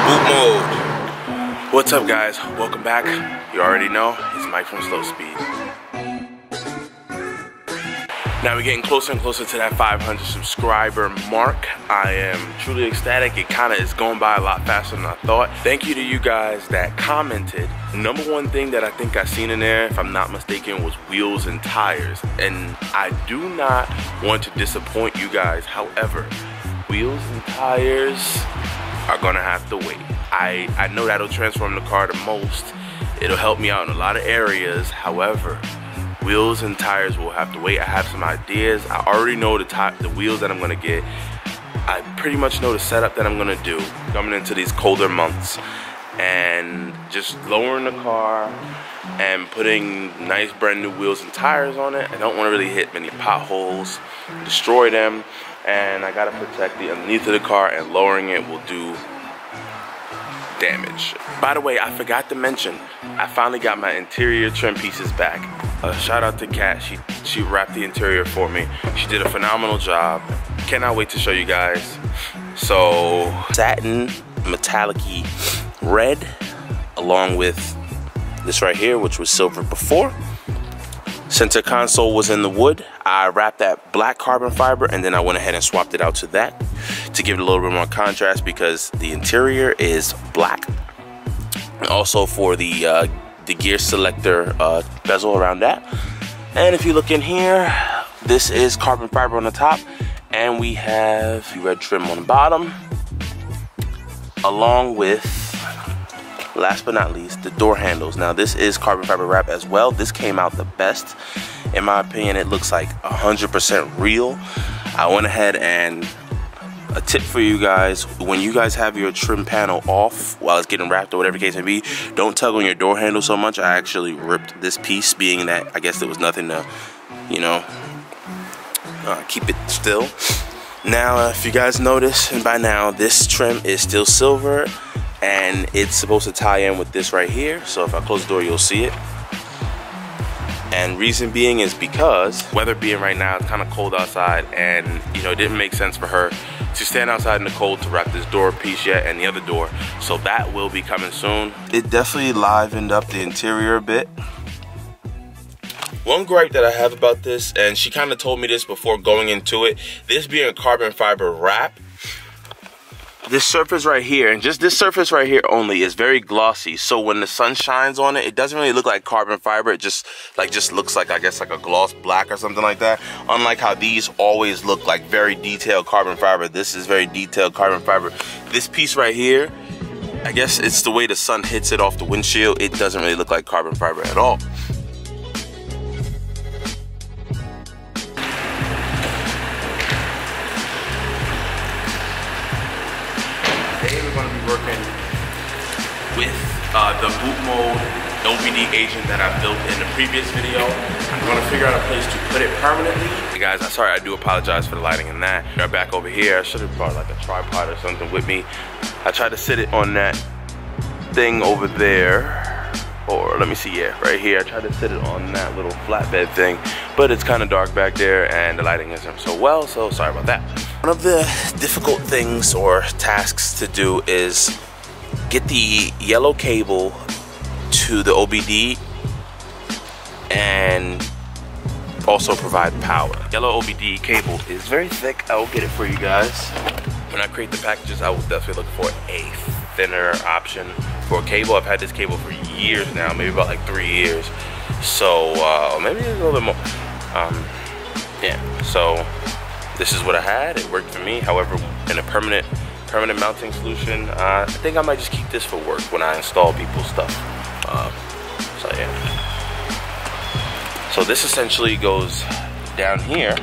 Boot mode. What's up, guys? Welcome back. You already know, it's Mike from Slow Speed. Now we're getting closer and closer to that 500 subscriber mark. I am truly ecstatic. It kind of is going by a lot faster than I thought. Thank you to you guys that commented. Number one thing that I think I seen in there, if I'm not mistaken, was wheels and tires. And I do not want to disappoint you guys. However, wheels and tires are gonna have to wait. I know that'll transform the car the most. It'll help me out in a lot of areas. However, wheels and tires will have to wait. I have some ideas. I already know the wheels that I'm gonna get. I pretty much know the setup that I'm gonna do coming into these colder months, and just lowering the car and putting nice brand new wheels and tires on it. I don't want to really hit many potholes, destroy them, and I gotta protect the underneath of the car, and lowering it will do damage. By the way, I forgot to mention, I finally got my interior trim pieces back. Shout out to Kat, she wrapped the interior for me. She did a phenomenal job. Cannot wait to show you guys. So, satin, metallic-y red, along with this right here, which was silver before. Center console was in the wood. I wrapped that black carbon fiber, and then I went ahead and swapped it out to that to give it a little bit more contrast, because the interior is black. And also for the gear selector bezel around that. And if you look in here, this is carbon fiber on the top, and we have red trim on the bottom, along with, last but not least, the door handles. Now this is carbon fiber wrap as well. This came out the best. In my opinion, it looks like 100% real. I went ahead, and a tip for you guys, when you guys have your trim panel off while it's getting wrapped or whatever the case may be, don't tug on your door handle so much. I actually ripped this piece, being that I guess there was nothing to, you know, keep it still. Now, if you guys notice, and by now, this trim is still silver, and it's supposed to tie in with this right here. So if I close the door, you'll see it. And reason being is because weather being right now, it's kind of cold outside, and you know, it didn't make sense for her to stand outside in the cold to wrap this door piece yet, and the other door. So that will be coming soon. It definitely livened up the interior a bit. One gripe that I have about this, and she kind of told me this before going into it, this being a carbon fiber wrap, this surface right here, and just this surface right here only, is very glossy. So when the sun shines on it, it doesn't really look like carbon fiber. It just looks like, I guess, like a gloss black or something like that. Unlike how these always look like very detailed carbon fiber. This is very detailed carbon fiber. This piece right here, I guess it's the way the sun hits it off the windshield. It doesn't really look like carbon fiber at all. Today we're going to be working with the Bootmod OBD agent that I built in the previous video. I'm going to figure out a place to put it permanently. Hey guys, I'm sorry, I do apologize for the lighting in that. We're back over here. I should have brought like a tripod or something with me. I tried to sit it on that thing over there. Or let me see, yeah, right here. I tried to sit it on that little flatbed thing, but it's kind of dark back there and the lighting isn't so well, so sorry about that. One of the difficult things or tasks to do is get the yellow cable to the OBD and also provide power. Yellow OBD cable is very thick. I will get it for you guys. When I create the packages, I will definitely look for a thinner option for a cable. I've had this cable for years now, maybe about like 3 years. So maybe a little bit more. Yeah, so this is what I had. It worked for me. However, in a permanent mounting solution, I think I might just keep this for work when I install people's stuff. So yeah. So this essentially goes down here,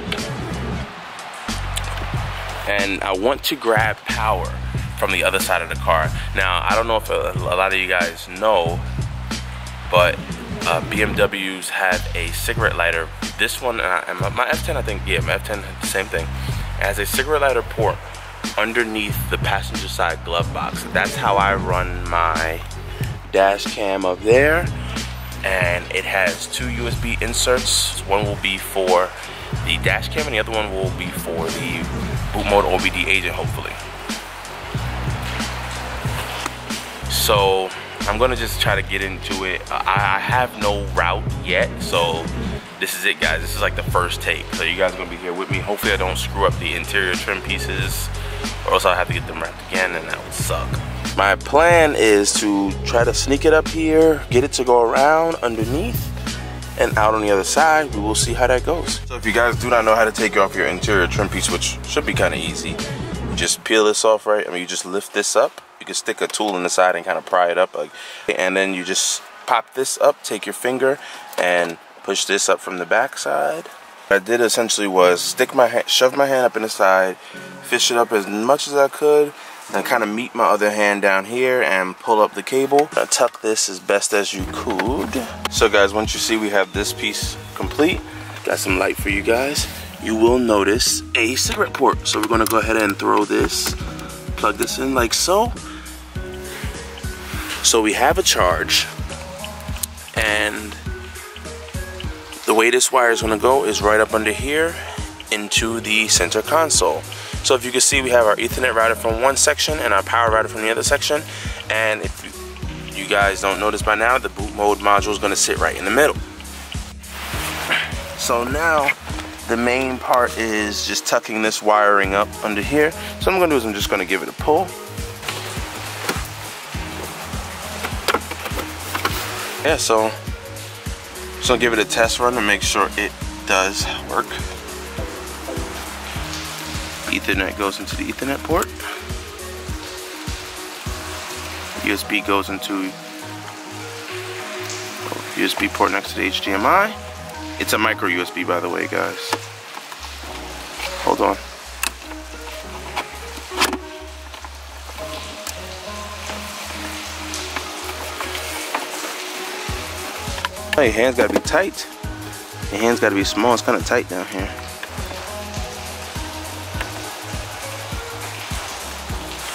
and I want to grab power from the other side of the car. Now, I don't know if a lot of you guys know, but BMWs have a cigarette lighter. This one, and my F10, I think, yeah, my F10 had the same thing. It has a cigarette lighter port underneath the passenger side glove box. That's how I run my dash cam up there. And it has 2 USB inserts. One will be for the dash cam, and the other one will be for the Bootmod OBD agent, hopefully. So I'm gonna just try to get into it. I have no route yet, so this is it, guys. This is like the first take, so you guys are gonna be here with me. Hopefully I don't screw up the interior trim pieces, or else I'll have to get them wrapped again, and that would suck. My plan is to try to sneak it up here, get it to go around underneath and out on the other side. We will see how that goes. So if you guys do not know how to take off your interior trim piece, which should be kind of easy, you just peel this off, right? I mean, you just lift this up. You can stick a tool in the side and kind of pry it up, like, and then you just pop this up, take your finger and push this up from the back side. What I did essentially was shove my hand up in the side, fish it up as much as I could, and kind of meet my other hand down here and pull up the cable. Now tuck this as best as you could. So guys, once you see we have this piece complete, got some light for you guys, you will notice a cigarette port. So we're gonna go ahead and throw this, plug this in like so. So we have a charge, and the way this wire is gonna go is right up under here into the center console. So if you can see, we have our Ethernet router from one section and our power router from the other section. And if you guys don't notice by now, the boot mode module is gonna sit right in the middle. So now the main part is just tucking this wiring up under here. So what I'm gonna do is I'm just gonna give it a pull. Yeah, so gonna give it a test run to make sure it does work. Ethernet goes into the Ethernet port. USB goes into USB port next to the HDMI. It's a micro USB, by the way, guys. Hold on. Oh, your hands gotta be tight. Your hands gotta be small. It's kind of tight down here.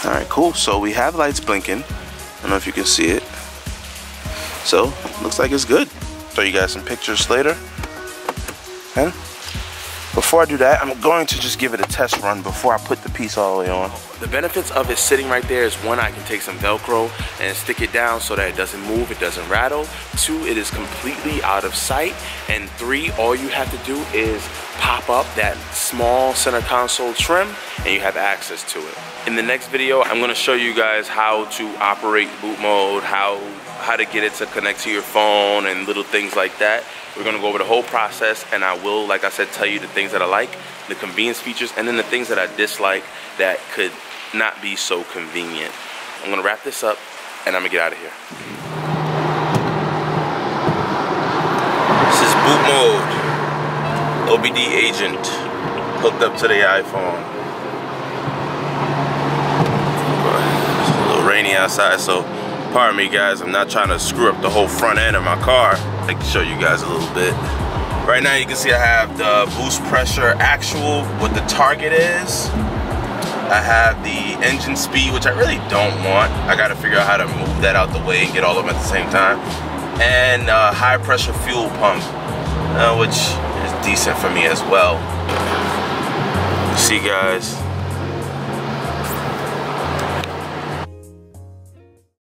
Alright, cool. So we have lights blinking. I don't know if you can see it. So, looks like it's good. Show you guys some pictures later. Okay. Before I do that, I'm going to just give it a test run before I put the piece all the way on. The benefits of it sitting right there is, one, I can take some Velcro and stick it down so that it doesn't move, it doesn't rattle. Two, it is completely out of sight. And three, all you have to do is pop up that small center console trim and you have access to it. In the next video, I'm gonna show you guys how to operate boot mode, how to get it to connect to your phone and little things like that. We're gonna go over the whole process, and I will, like I said, tell you the things that I like, the convenience features, and then the things that I dislike that could not be so convenient. I'm gonna wrap this up and I'm gonna get out of here. This is boot mode. OBD agent hooked up to the iPhone. It's a little rainy outside, so pardon me, guys. I'm not trying to screw up the whole front end of my car. I can show you guys a little bit. Right now you can see I have the boost pressure actual, what the target is. I have the engine speed, which I really don't want. I gotta figure out how to move that out the way and get all of them at the same time. And high pressure fuel pump, which is decent for me as well. See, guys,